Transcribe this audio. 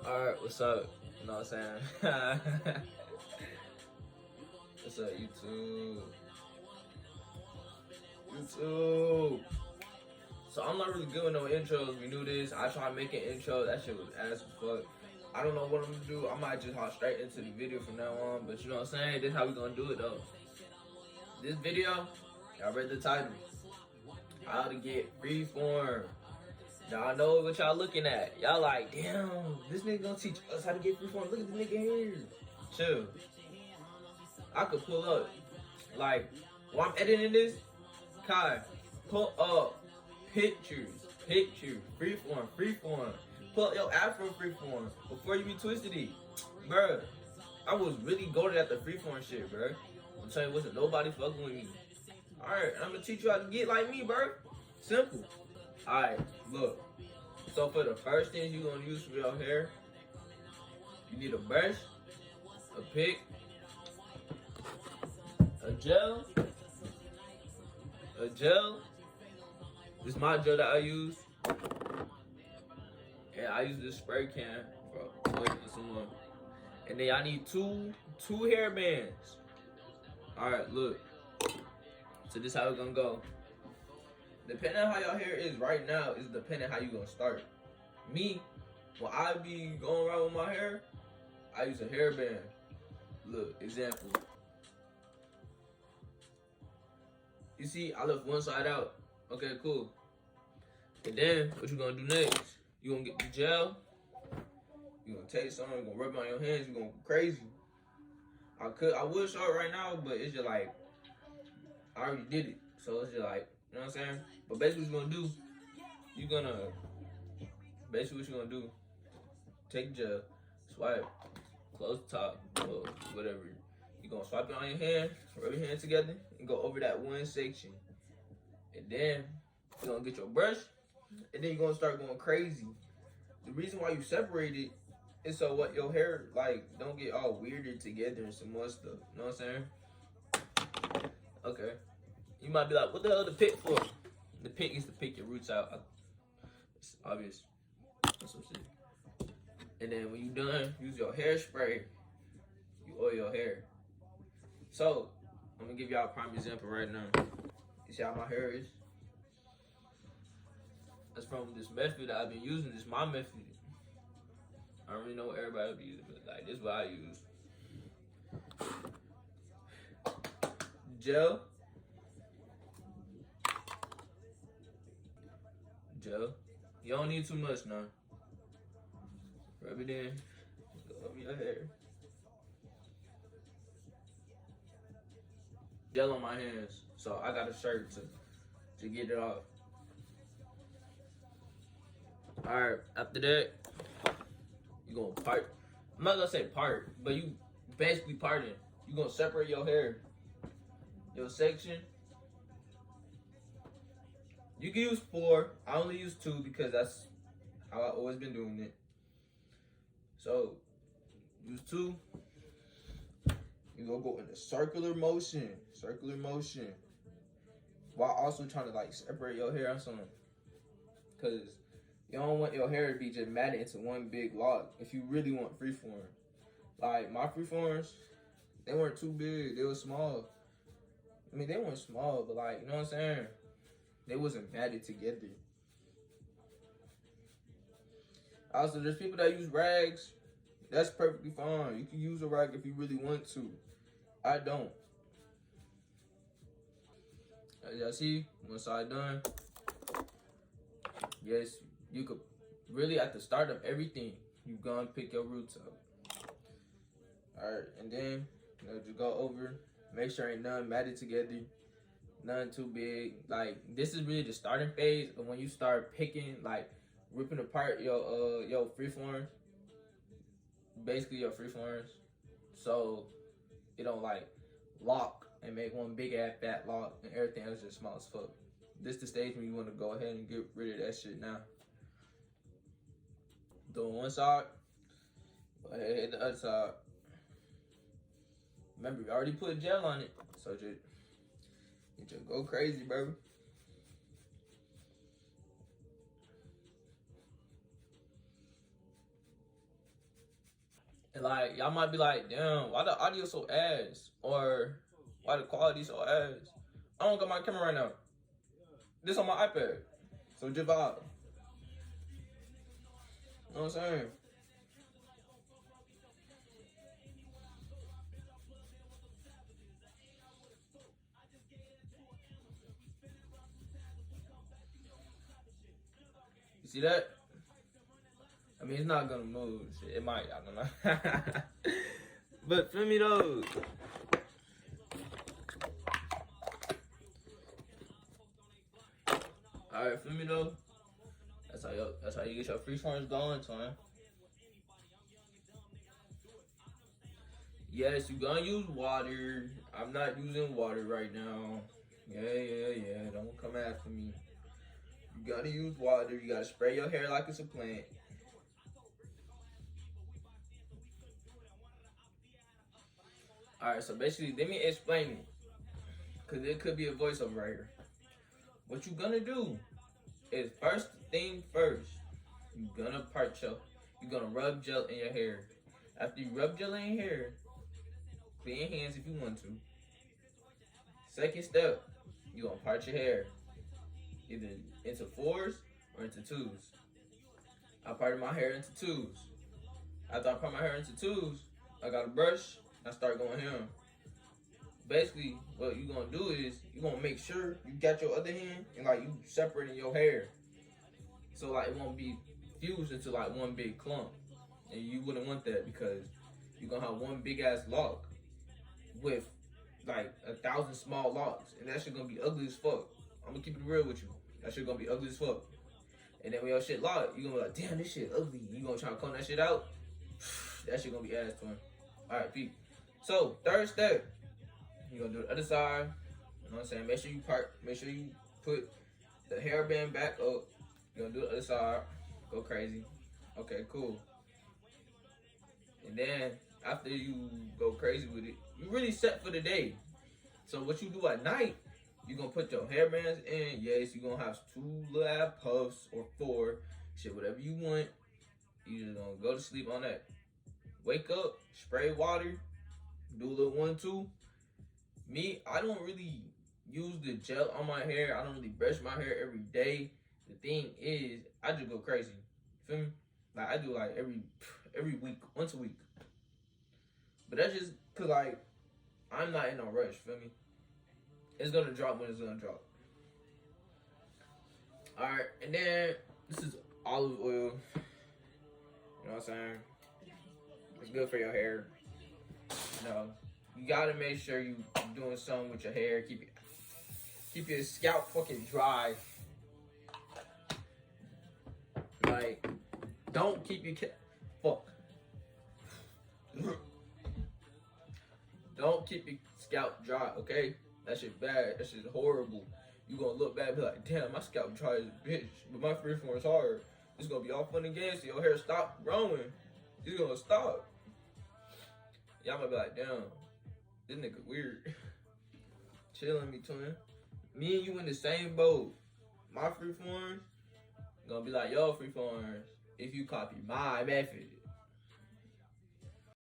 Alright, what's up? You know what I'm saying? What's up, YouTube? So I'm not really good with no intros. We knew this. I tried making intros. That shit was ass as fuck. I don't know what I'm gonna do. I might just hop straight into the video from now on. But you know what I'm saying? This is how we gonna do it though. This video, y'all read the title. How to get freeform. Y'all know what y'all looking at. Y'all like, damn, this nigga gonna teach us how to get freeform. Look at the nigga here. Chill. I could pull up. Like, while I'm editing this, Kai, pull up pictures, freeform. Pull up your afro freeform before you be twisted it. Bruh, I was really goated at the freeform shit, bruh. I'm telling you, wasn't nobody fucking with me. Alright, I'm gonna teach you how to get like me, bruh. Simple. Alright, look. So for the first things you're gonna use for your hair, you need a brush, a pick, a gel. This is my gel that I use. And I use this spray can for someone. And then I need two hair bands. Alright, look. So this is how it's gonna go. Depending on how your hair is right now, is depending how you gonna start. Me, when I be going around with my hair, I use a hairband. Look, example. You see, I left one side out. Okay, cool. And then, what you gonna do next? You gonna get the gel. You gonna take some, you gonna rub it on your hands, you gonna go crazy. I would show it right now, but it's just like, I already did it. So it's just like, you know what I'm saying? But basically what you're gonna do, take gel, swipe, close the top, or whatever. You're gonna swipe it on your hand, rub your hands together, and go over that one section. And then you're gonna get your brush, and then you're gonna start going crazy. The reason why you separate it is so what your hair, like, don't get all weirded together and some more stuff. You know what I'm saying? Okay. You might be like, what the hell the pick for? The pick is to pick your roots out. It's obvious. That's some shit. And then when you're done, use your hairspray. You oil your hair. So, I'm gonna give y'all a prime example right now. You see how my hair is? That's from this method that I've been using. This is my method. I don't really know what everybody will be using, but like, this is what I use. Gel. You don't need too much now. Rub it in. Go over your hair. Gel on my hands, so I got a shirt to get it off. Alright, after that, you gonna part. I'm not gonna say part, but you basically parting. You gonna separate your hair, your section. You can use 4. I only use 2 because that's how I've always been doing it. So, use 2. You're gonna go in a circular motion, while also trying to like separate your hair or something. Cause you don't want your hair to be just matted into one big lock if you really want freeform. Like my freeforms, they weren't too big, they were small. I mean, they weren't small, but like, you know what I'm saying? They wasn't matted together. Also, there's people that use rags. That's perfectly fine. You can use a rag if you really want to. I don't. As y'all see, one side done. Yes, you could really at the start of everything, you gonna pick your roots up. Alright, and then just go over, make sure ain't none matted together. Nothing too big. Like, this is really the starting phase of when you start picking, like, ripping apart your freeforms. Basically your freeforms. So it don't like lock and make one big ass fat lock and everything else just small as fuck. This the stage when you want to go ahead and get rid of that shit now. Doing one side, go ahead and hit the other side. Remember, we already put gel on it, so just go crazy, bro. And like, y'all might be like, damn, why the audio so ass? Or why the quality so ass? I don't got my camera right now. This on my iPad. So just vibe. You know what I'm saying? You see that? I mean, it's not gonna move. Shit, it might. I don't know. But feel me though. All right, feel me though. That's how you get your freeforms going, twin. Yes, you gonna use water. I'm not using water right now. Yeah. Don't come after me. You gotta use water. You gotta spray your hair like it's a plant. Alright, so basically, let me explain it. Because it could be a voiceover right here. What you gonna do is, first thing first, you're gonna you're gonna rub gel in your hair. After you rub gel in your hair, clean your hands if you want to. Second step, you're gonna part your hair. Either into fours or into twos. I parted my hair into twos. After I part my hair into twos, I got a brush, I start going here. Basically, what you gonna do is you gonna make sure you got your other hand and like you separating your hair, so like it won't be fused into like one big clump. And you wouldn't want that because you're gonna have one big ass lock with like 1,000 small locks, and that shit gonna be ugly as fuck. I'm gonna keep it real with you. That shit gonna be ugly as fuck. And then when your shit locked, you gonna be like, damn, this shit ugly. You gonna try to comb that shit out? That shit gonna be ass, twin. Alright, peep. So, third step, you're gonna do the other side. You know what I'm saying? Make sure you put the hairband back up. You're gonna do the other side. Go crazy. Okay, cool. And then, after you go crazy with it, you really set for the day. So, what you do at night, you're gonna put your hairbands in. Yes, you're gonna have 2 little ass puffs or 4. Shit, whatever you want. You just gonna go to sleep on that. Wake up, spray water, do a little 1-2. Me, I don't really use the gel on my hair. I don't really brush my hair every day. The thing is, I just go crazy. Feel me? Like I do like every week, once a week. But that's just cause like I'm not in no rush. Feel me? It's gonna drop when it's gonna drop. All right, and then this is olive oil. You know what I'm saying? It's good for your hair. You know, you gotta make sure you doing something with your hair. Keep your scalp fucking dry. Like, don't keep your Don't keep your scalp dry, okay? That shit bad. That shit horrible. You gonna look back and be like, damn, my scalp dry as a bitch, but my freeform is hard. It's gonna be all fun and games. So your hair stop growing. It's gonna stop. Y'all might be like, damn, this nigga weird. Chilling me, twin. Me and you in the same boat. My freeforms gonna be like, yo, freeforms, if you copy my method,